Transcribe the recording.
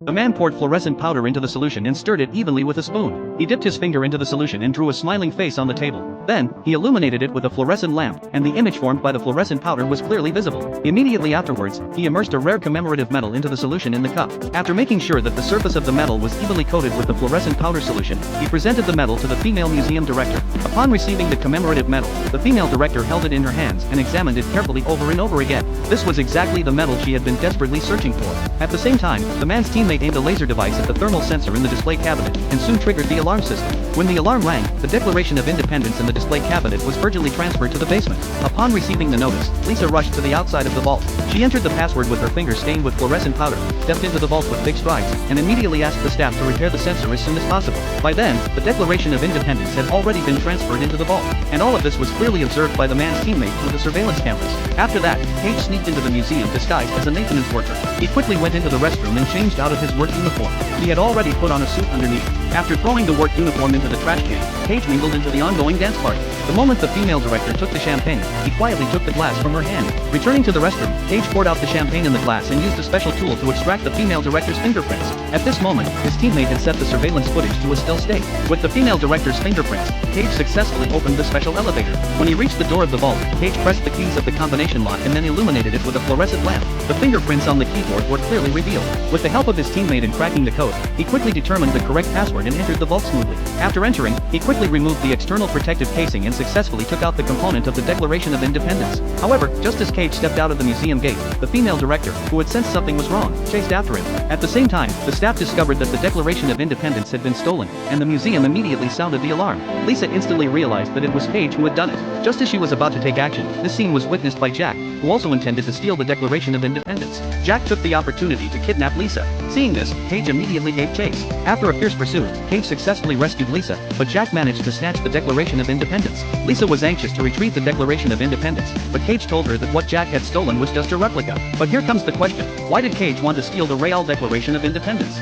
The man poured fluorescent powder into the solution and stirred it evenly with a spoon. He dipped his finger into the solution and drew a smiling face on the table. Then, he illuminated it with a fluorescent lamp, and the image formed by the fluorescent powder was clearly visible. Immediately afterwards, he immersed a rare commemorative metal into the solution in the cup. After making sure that the surface of the metal was evenly coated with the fluorescent powder solution, he presented the metal to the female museum director. Upon receiving the commemorative metal, the female director held it in her hands and examined it carefully over and over again. This was exactly the metal she had been desperately searching for. At the same time, the man's teammate aimed a laser device at the thermal sensor in the display cabinet and soon triggered the alarm system. When the alarm rang, the Declaration of Independence in the display cabinet was urgently transferred to the basement. Upon receiving the notice, Lisa rushed to the outside of the vault. She entered the password with her finger stained with fluorescent powder, stepped into the vault with big strides, and immediately asked the staff to repair the sensor as soon as possible. By then, the Declaration of Independence had already been transferred into the vault, and all of this was clearly observed by the man's teammate through the surveillance cameras. After that, Cage sneaked into the museum disguised as a maintenance worker. He quickly went into the restroom and changed out of his work uniform. He had already put on a suit underneath. After throwing the work uniform into the trash can, Cage mingled into the ongoing dance party. The moment the female director took the champagne, he quietly took the glass from her hand. Returning to the restroom, Cage poured out the champagne in the glass and used a special tool to extract the female director's fingerprints. At this moment, his teammate had set the surveillance footage to a still state. With the female director's fingerprints, Cage successfully opened the special elevator. When he reached the door of the vault, Cage pressed the keys of the combination lock and then illuminated it with a fluorescent lamp. The fingerprints on the keyboard were clearly revealed. With the help of his teammate in cracking the code, he quickly determined the correct password and entered the vault smoothly. After entering, he quickly removed the external protective casing and successfully took out the component of the Declaration of Independence. However, just as Cage stepped out of the museum gate, the female director, who had sensed something was wrong, chased after him. At the same time, the staff discovered that the Declaration of Independence had been stolen, and the museum immediately sounded the alarm. Lisa instantly realized that it was Cage who had done it. Just as she was about to take action, this scene was witnessed by Jack, who also intended to steal the Declaration of Independence. Jack took the opportunity to kidnap Lisa. Seeing this, Cage immediately gave chase. After a fierce pursuit, Cage successfully rescued Lisa, but Jack managed to snatch the Declaration of Independence. Lisa was anxious to retrieve the Declaration of Independence, but Cage told her that what Jack had stolen was just a replica. But here comes the question: why did Cage want to steal the Real Declaration of Independence?